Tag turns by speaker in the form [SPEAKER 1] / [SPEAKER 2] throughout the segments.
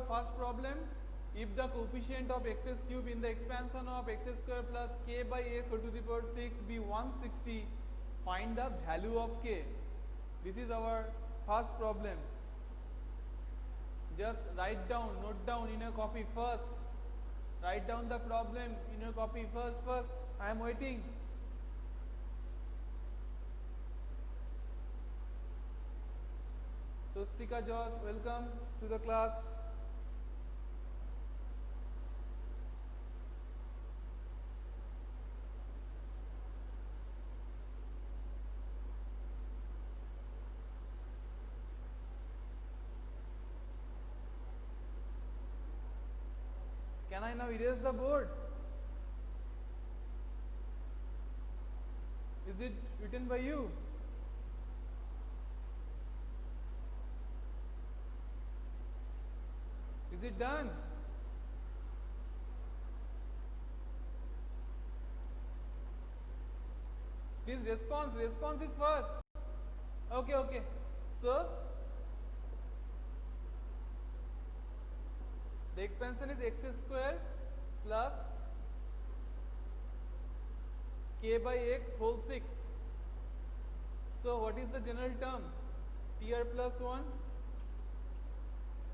[SPEAKER 1] first problem. If the coefficient of x cube in the expansion of x square plus k by x whole to the power 6 be 160, find the value of k. This is our first problem. Just write down, note down in your copy first. Write down the problem in your copy first. I am waiting. Swastika Josh, welcome to the class. Can I now erase the board? Is it written by you? Is it done? Please response is first. Okay. So the expansion is x square plus k by x whole 6. So what is the general term? tr plus 1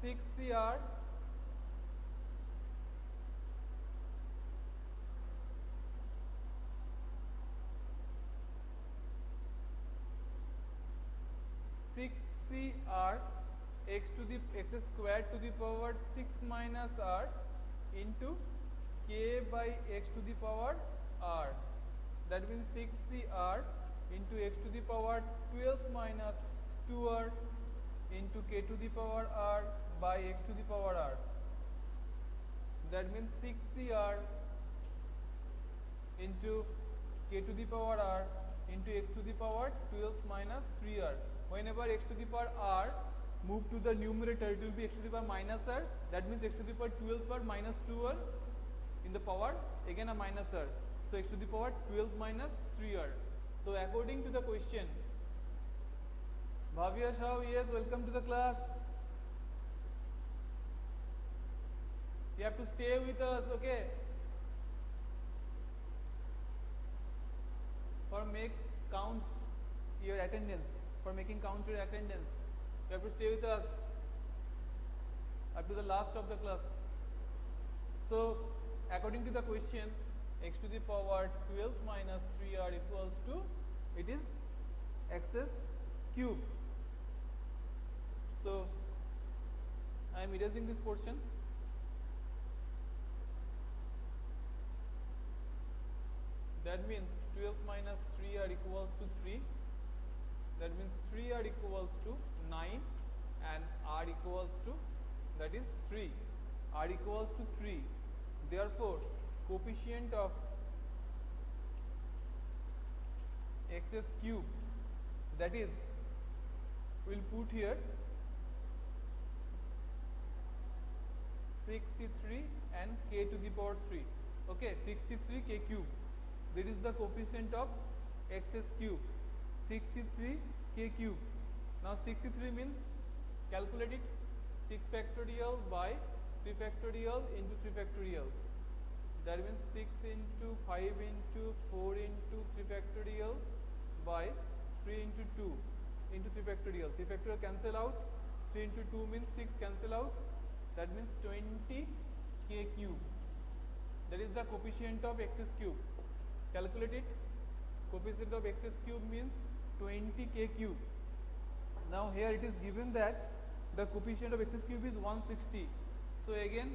[SPEAKER 1] 6cr x to the x square to the power 6 minus r into k by x to the power r. That means 6cr into x to the power 12 minus 2r into k to the power r by x to the power r. That means 6cr into k to the power r into x to the power 12 minus 3r. Whenever x to the power r move to the numerator, it will be x to the power minus r. That means x to the power 12 power minus 2r in the power again a minus r. So x to the power 12 minus 3r. So according to the question, Bhavya Shah, yes, welcome to the class. You have to stay with us, okay? For make count your attendance, for making count your attendance, you have to stay with us up to the last of the class. So according to the question, x to the power 12 minus 3r equals to, it is x cube. So I am erasing this portion. That means 12 minus 3r equals to 3. That means 3r equals to 9 and r equals to, that is 3. R equals to 3. Therefore, coefficient of x cube, that is, we will put here 63 and k to the power 3. Okay, 63 k cube. This is the coefficient of x cube. 63 k cube. Now 63 means, calculate it, 6 factorial by 3 factorial into 3 factorial. That means 6 into 5 into 4 into 3 factorial by 3 into 2 into 3 factorial. 3 factorial cancel out. 3 into 2 means 6 cancel out. That means 20 k cube. That is the coefficient of x cube. Calculate it. Coefficient of x cube means 20 k cube. Now here it is given that the coefficient of x cube is 160. So again,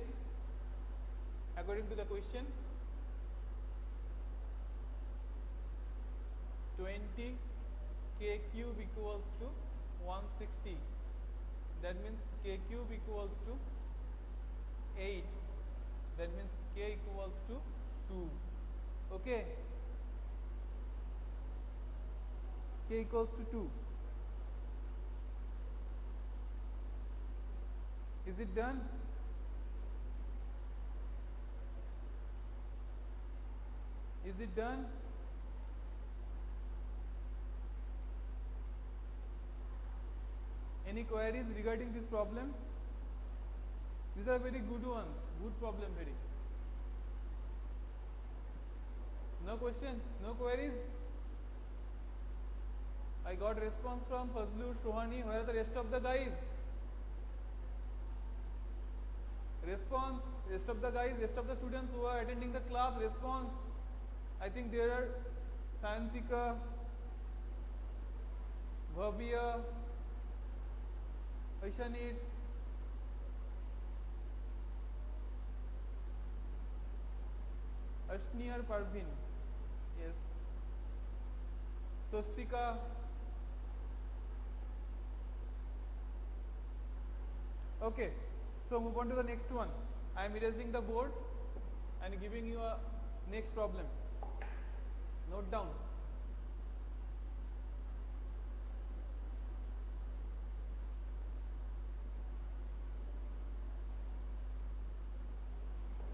[SPEAKER 1] according to the question, 20 k cube equals to 160. That means k cube equals to 8. That means k equals to 2. Okay. K equals to 2. Is it done? Is it done? Any queries regarding this problem? These are very good ones, good problem very. No question, no queries. I got response from Fazlur, Shohani. Where are the rest of the guys? Response, rest of the guys, rest of the students who are attending the class, response. I think there are Santika, Bhavya, Aishanir, Ashni or Parvin. Yes. Swastika. Okay. So move on to the next one. I am erasing the board and giving you a next problem. Note down.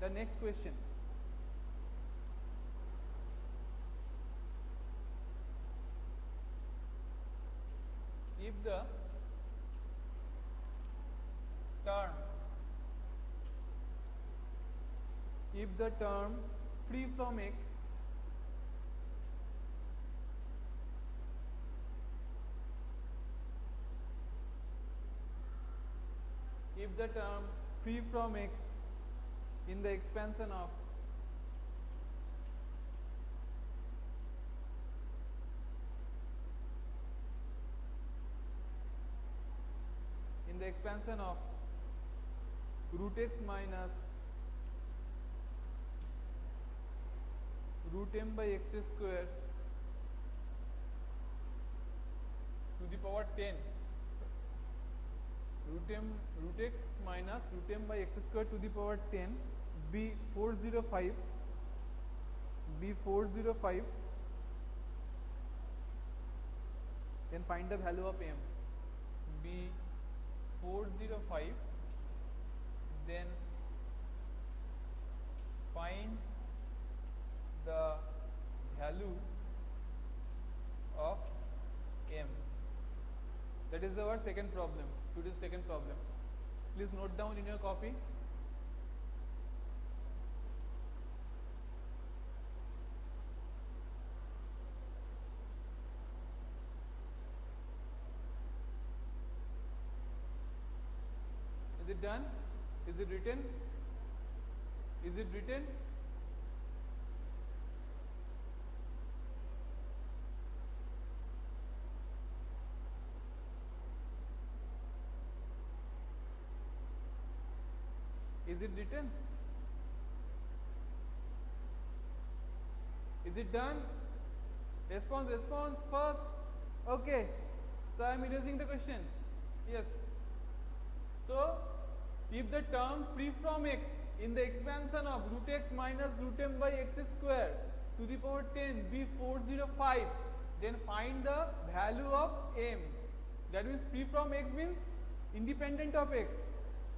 [SPEAKER 1] The next question. If the term free from x in the expansion of root x minus root m by x square to the power 10, root x minus root m by x square to the power 10, B405, then find the value of m. B405, then find the value of m. That is our second problem, today's second problem. Please note down in your copy. Is it done? Is it written? Is it written? Is it written? Is it done? Response first. Okay. So I am erasing the question. Yes. So if the term free from x in the expansion of root x minus root m by x square to the power 10 B405, then find the value of m. That means free from x means independent of x.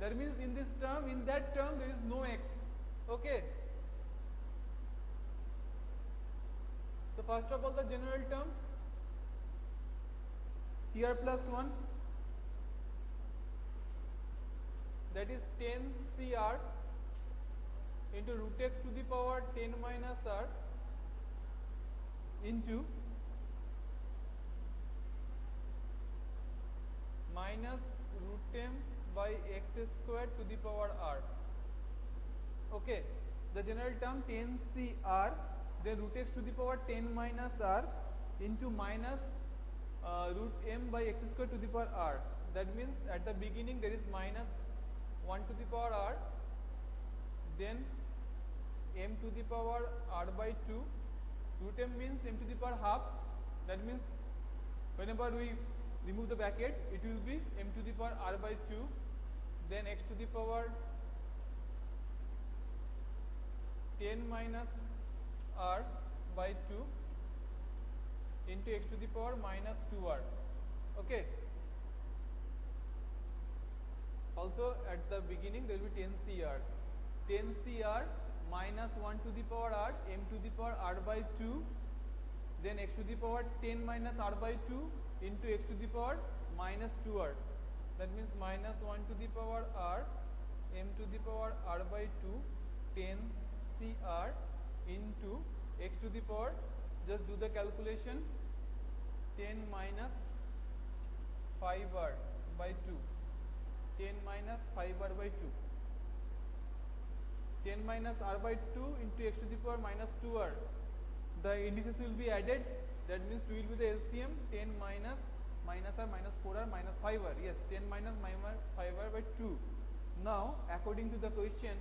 [SPEAKER 1] That means in that term there is no x. Okay. So first of all, the general term here plus 1, that is 10 CR into root x to the power 10 minus r into minus root m by x square to the power r. Okay, the general term 10 CR, then root x to the power 10 minus r into minus root m by x square to the power r. That means at the beginning there is minus 1 to the power r, then m to the power r by 2. Root m means m to the power half. That means whenever we remove the bracket, it will be m to the power r by 2. Then x to the power 10 minus r by 2 into x to the power minus 2r. Okay. Also at the beginning there will be 10 CR. 10 CR minus 1 to the power r, m to the power r by 2, then x to the power 10 minus r by 2 into x to the power minus 2r. That means minus 1 to the power r, m to the power r by 2 10 cr into x to the power, just do the calculation, 10 minus 5r by 2, 10 minus 5r by 2, 10 minus r by 2 into x to the power minus 2r. The indices will be added, that means 2 will be the LCM, 10 minus minus r minus 4r minus 5r, yes, 10 minus minus 5r by 2. Now according to the question,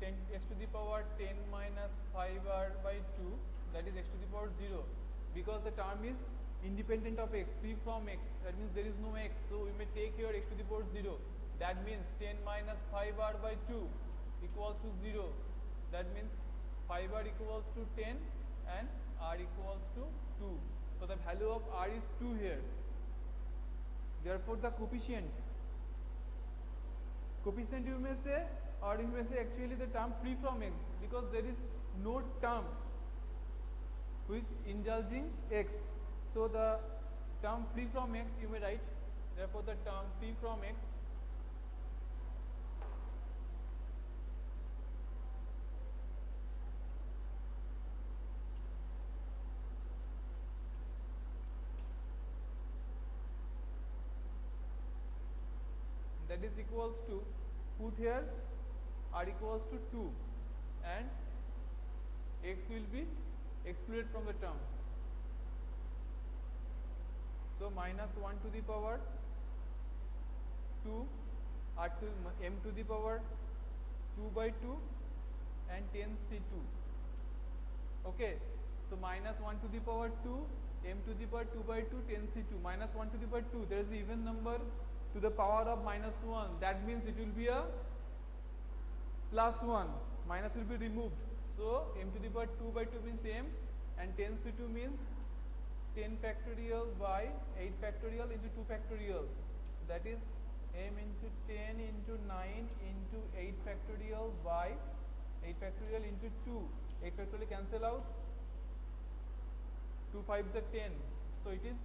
[SPEAKER 1] 10 x to the power 10 minus 5r by 2, that is x to the power 0, because the term is independent of x, free from x, that means there is no x, so we may take here x to the power 0, that means 10 minus 5r by 2 equals to 0, that means 5r equals to 10 and r equals to 2, so the value of r is 2 here. Therefore the coefficient you may say, or you may say actually the term free from x, because there is no term which indulging x, so the term free from x you may write, therefore the term free from x that is equals to, put here r equals to 2 and x will be excluded from the term, so minus 1 to the power 2 r to m to the power 2 by 2 and 10 c2, okay, so minus 1 to the power 2 m to the power 2 by 2 10 c2, minus 1 to the power 2, there is an even number to the power of minus 1, that means it will be a plus 1, minus will be removed, so m to the power 2 by 2 means m and 10 c2 means 10 factorial by 8 factorial into 2 factorial, that is m into 10 into 9 into 8 factorial by 8 factorial into 2, 8 factorial cancel out, 2 5s are 10, so it is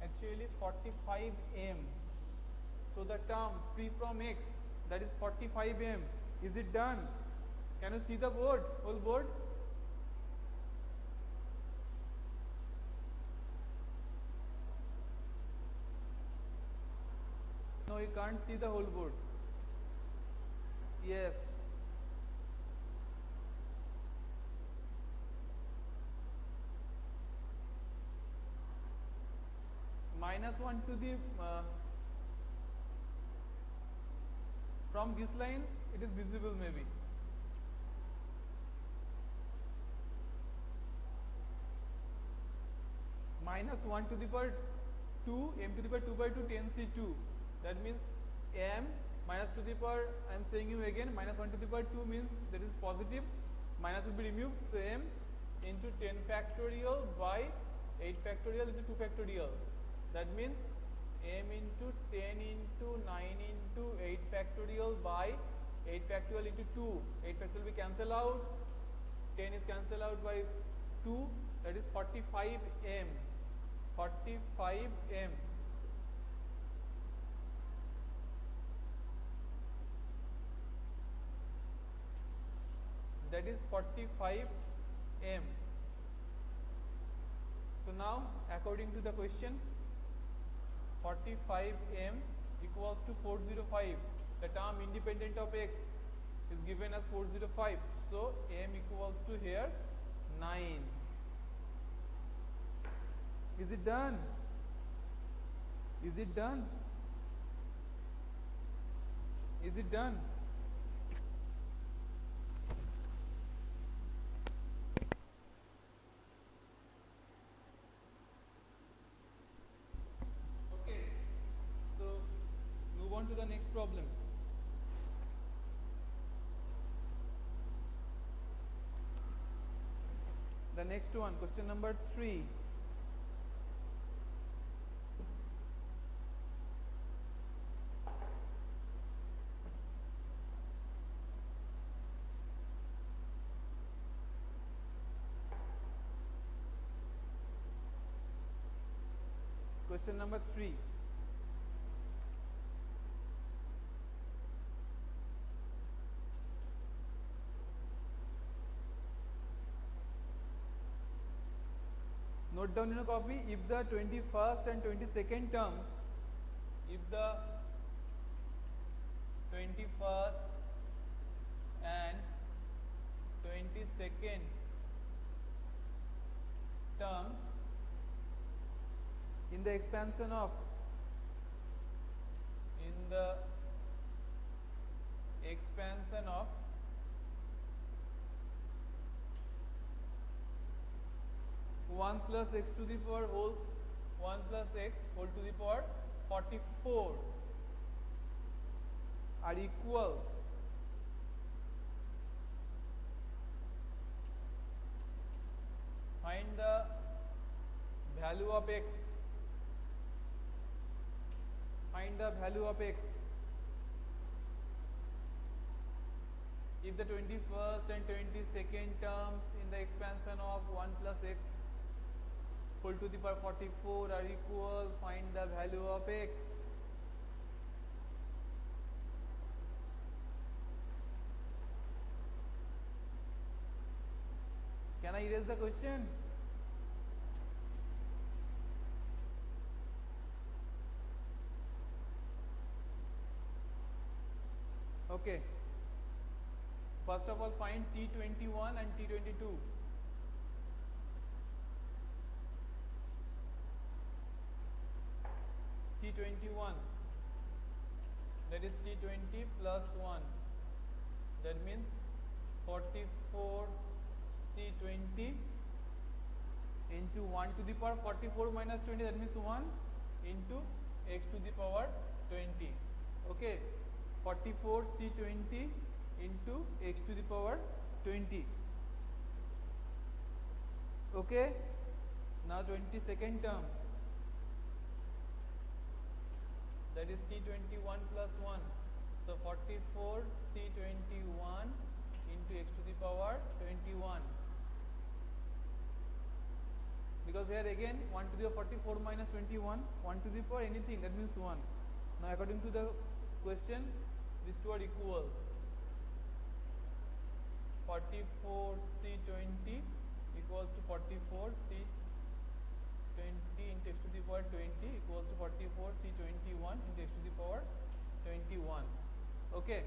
[SPEAKER 1] actually 45m, so the term free from x, that is 45m, is it done? Can you see the board, whole board? No, you can't see the whole board. Yes. Minus 1 to the from this line it is visible maybe. Minus 1 to the power 2 m to the power 2 by 2 10 c2, that means m minus to the power, I am saying you again, minus 1 to the power 2 means that is positive, minus will be removed, so m into 10 factorial by 8 factorial into 2 factorial, that means m into 10 into 9 into 8 factorial by 8 factorial into 2, 8 factorial will cancel out, 10 is cancel out by 2, that is 45m, 45m. That is 45m. So now according to the question, 45m equals to 405. The term independent of x is given as 405. So m equals to here 9. Is it done? Is it done? Is it done? To the next problem. The next one, question number 3. Question number 3. Note down in a copy, if the 21st and 22nd terms, if the 21st and 22nd term in the expansion of 1 plus x to the power whole 1 plus x whole to the power 44 are equal find the value of x, find the value of x if the 21st and 22nd terms in the expansion of 1 plus x whole to the power 44 are equal, find the value of x. Can I erase the question? Okay. First of all, find T21 and T22. T21, that is T20 plus 1, that means 44 T20 into 1 to the power 44 minus 20, that means 1 into x to the power 20. Okay, 44 C20 into x to the power 20. Okay, now 22nd term, that is T21 plus 1. So 44 T21 into x to the power 21. Because here again 1 to the power 44 minus 21, 1 to the power anything, that means 1. Now according to the question, these two are equal. 44 C20 equals to 44 C20 into x to the power 20 equals to 44 C21 into x to the power 21. Okay.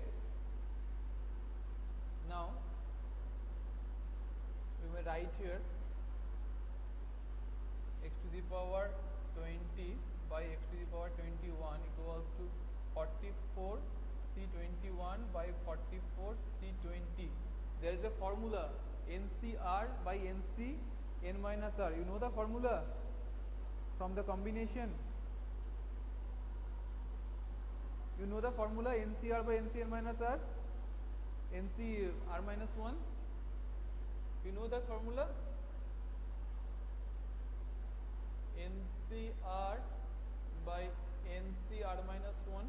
[SPEAKER 1] Now we may write here x to the power 20 by x to the power 21 equals to 44 C21 by 44 C20. There is a formula NCR by NC n minus r. You know the formula from the combination. You know the formula NCR by NC n minus r, NC r minus 1. You know the formula NCR by NC r minus 1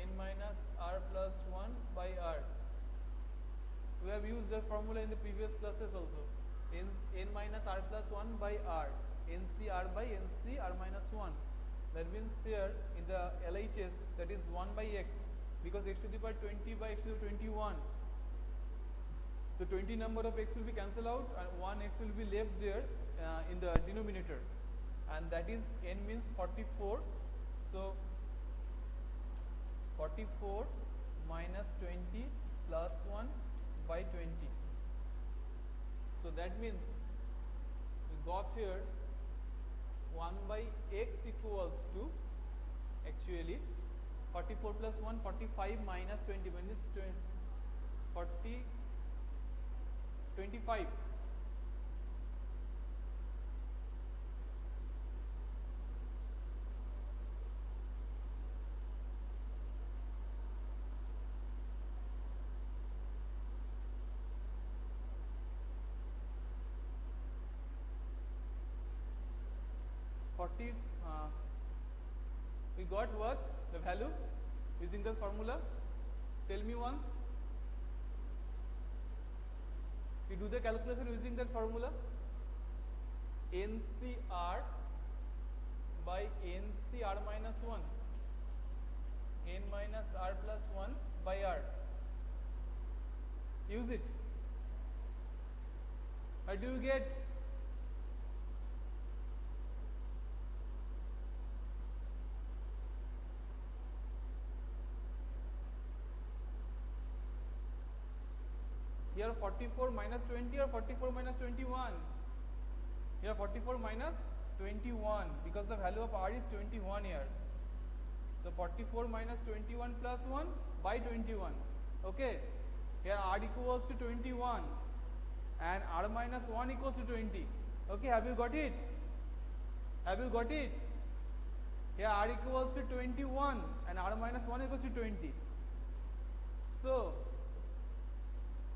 [SPEAKER 1] n minus r plus 1 by r. We have used that formula in the previous classes also. N minus r plus 1 by r, NCR by NC r minus 1. That means here in the LHS, that is 1 by x, because x to the power 20 by x to the 21. So 20 number of x will be cancelled out and 1 x will be left there in the denominator, and that is n means 44. So 44 minus 20 plus 1 by 20. So that means we got here 1 by x equals to actually 44 plus 1, 45 minus 20, means 25. We got what? The value using the formula. Tell me once. We do the calculation using that formula. NCR by nc r minus 1, n minus r plus 1 by r. Use it. What do you get? Here 44 minus 20 or 44 minus 21? Here 44 minus 21 because the value of r is 21 here. So 44 minus 21 plus 1 by 21. Okay. Here r equals to 21 and r minus 1 equals to 20. Okay, have you got it? Have you got it? Here r equals to 21 and r minus 1 equals to 20. So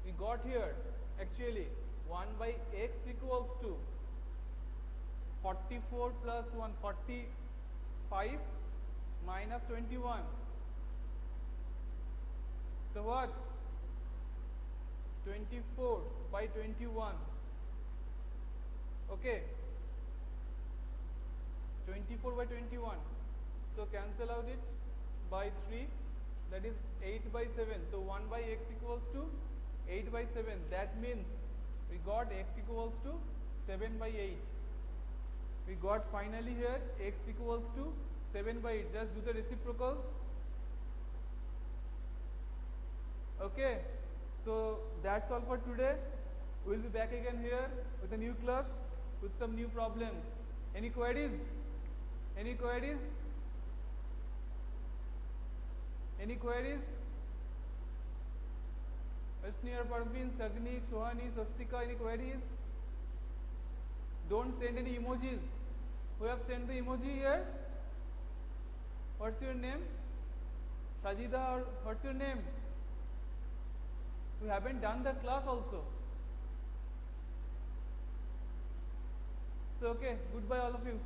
[SPEAKER 1] we got here actually 1 by x equals to 44 plus 1, 45 minus 21. So what? 24 by 21. Okay. 24 by 21. So cancel out it by 3. That is 8 by 7. So 1 by x equals to 8 by 7. That means we got x equals to 7 by 8. We got finally here x equals to 7 by 8. Just do the reciprocal. Okay. So that's all for today. We will be back again here with a new class with some new problems. Any queries? Any queries? Any queries? Ashneer, Parveen, Sagnik, Sohani, Sastika, any queries? Don't send any emojis. Who have sent the emoji here? What's your name? Sajida, or what's your name? We haven't done the class also. So okay, goodbye all of you.